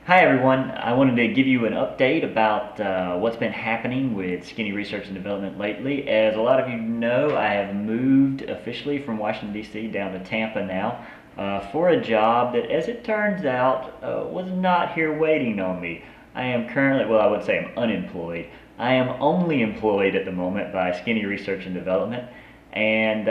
Hi everyone, I wanted to give you an update about what's been happening with Skinny Research and Development lately. As a lot of you know, I have moved officially from Washington DC down to Tampa now for a job that, as it turns out, was not here waiting on me. I am currently, well, I would say I'm unemployed. I am only employed at the moment by Skinny Research and Development. And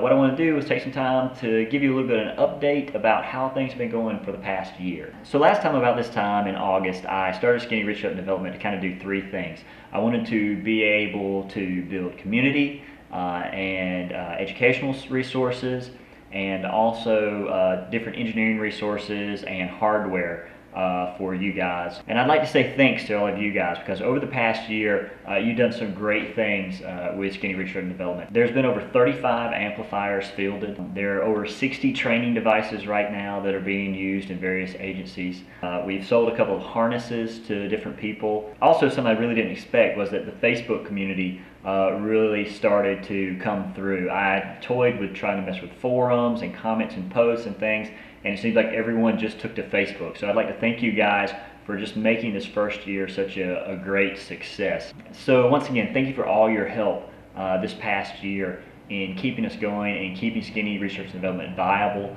what I want to do is take some time to give you a little bit of an update about how things have been going for the past year. So last time about this time in August, I started Skinny Research and Development to kind of do three things. I wanted to be able to build community and educational resources, and also different engineering resources and hardware for you guys. And I'd like to say thanks to all of you guys, because over the past year, you've done some great things with Skinny Research and Development. There's been over 35 amplifiers fielded. There are over 60 training devices right now that are being used in various agencies. We've sold a couple of harnesses to different people. Also, something I really didn't expect was that the Facebook community really started to come through. I toyed with trying to mess with forums and comments and posts and things, and it seems like everyone just took to Facebook. So I'd like to thank you guys for just making this first year such a great success. So once again, thank you for all your help this past year in keeping us going and keeping Skinny Research and Development viable.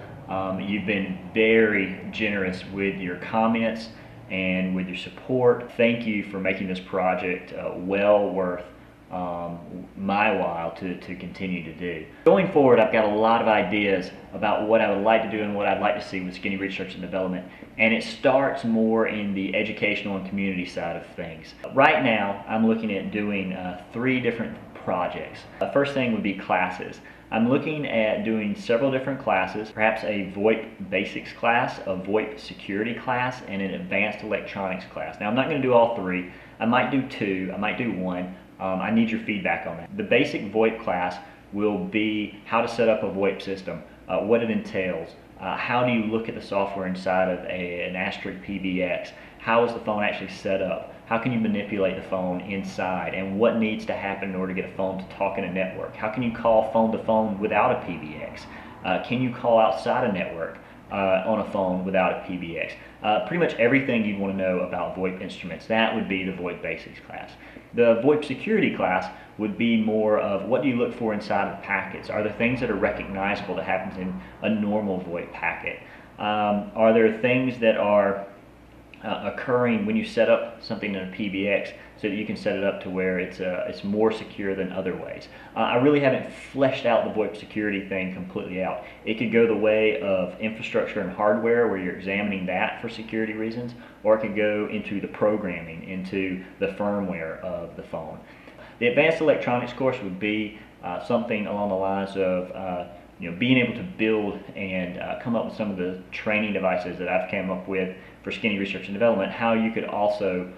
You've been very generous with your comments and with your support. Thank you for making this project well worth my while to continue to do. Going forward, I've got a lot of ideas about what I would like to do and what I'd like to see with Skinny Research and Development, and it starts more in the educational and community side of things. Right now, I'm looking at doing three different projects. The first thing would be classes. I'm looking at doing several different classes, perhaps a VoIP basics class, a VoIP security class, and an advanced electronics class. Now, I'm not going to do all three. I might do two, I might do one. I need your feedback on that. The basic VoIP class will be how to set up a VoIP system, what it entails, how do you look at the software inside of an Asterisk PBX, how is the phone actually set up, how can you manipulate the phone inside, and what needs to happen in order to get a phone to talk in a network. How can you call phone to phone without a PBX? Can you call outside a network on a phone without a PBX? Pretty much everything you'd want to know about VoIP instruments. That would be the VoIP basics class. The VoIP security class would be more of what do you look for inside of packets? Are there things that are recognizable that happens in a normal VoIP packet? Are there things that are occurring when you set up something in a PBX so that you can set it up to where it's more secure than other ways? I really haven't fleshed out the VoIP security thing completely out. It could go the way of infrastructure and hardware, where you're examining that for security reasons, or it could go into the programming, into the firmware of the phone. The advanced electronics course would be something along the lines of being able to build and come up with some of the training devices that I've come up with for Skinny Research and Development, how you could also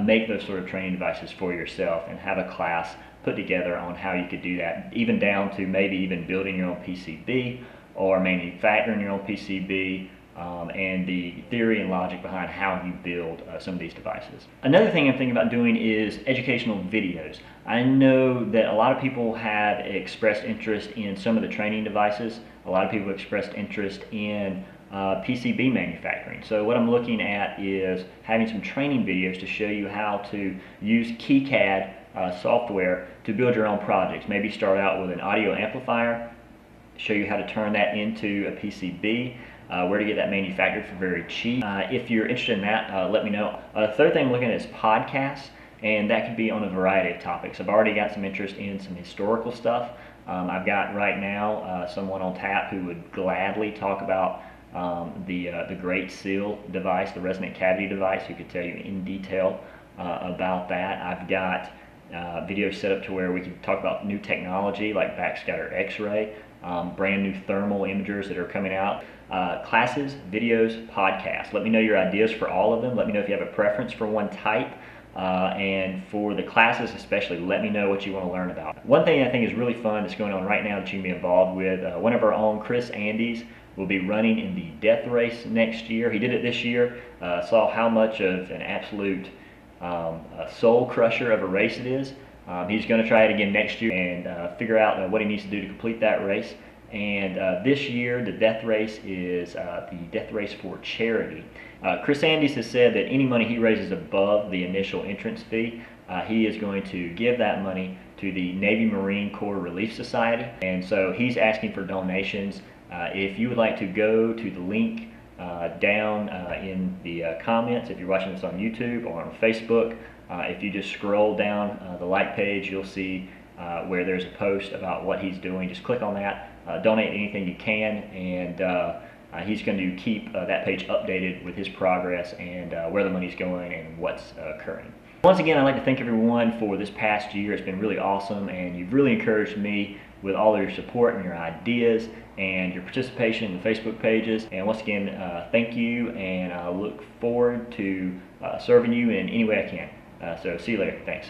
make those sort of training devices for yourself and have a class put together on how you could do that, even down to maybe even building your own PCB or manufacturing your own PCB, and the theory and logic behind how you build some of these devices. Another thing I'm thinking about doing is educational videos. I know that a lot of people have expressed interest in some of the training devices. A lot of people expressed interest in PCB manufacturing. So what I'm looking at is having some training videos to show you how to use KiCad software to build your own projects. Maybe start out with an audio amplifier, show you how to turn that into a PCB, where to get that manufactured for very cheap. If you're interested in that, let me know. The third thing I'm looking at is podcasts, and that could be on a variety of topics. I've already got some interest in some historical stuff. I've got right now someone on tap who would gladly talk about the Great Seal device, the resonant cavity device, who could tell you in detail about that. I've got videos set up to where we can talk about new technology like backscatter X-ray, brand new thermal imagers that are coming out. Classes, videos, podcasts. Let me know your ideas for all of them. Let me know if you have a preference for one type. And for the classes especially, let me know what you want to learn about. One thing I think is really fun that's going on right now that you can be involved with, one of our own, Chris Andes, will be running in the death race next year. He did it this year, saw how much of an absolute soul crusher of a race it is. He's going to try it again next year and figure out what he needs to do to complete that race. And this year, the death race is the death race for charity. Chris Andes has said that any money he raises above the initial entrance fee, he is going to give that money to the Navy Marine Corps Relief Society. And so he's asking for donations. If you would like to go to the link down in the comments, if you're watching this on YouTube or on Facebook, if you just scroll down the like page, you'll see where there's a post about what he's doing. Just click on that, donate anything you can, and he's going to keep that page updated with his progress and where the money's going and what's occurring. Once again, I'd like to thank everyone for this past year. It's been really awesome, and you've really encouraged me with all of your support and your ideas and your participation in the Facebook pages. And once again, thank you, and I look forward to serving you in any way I can. So see you later. Thanks.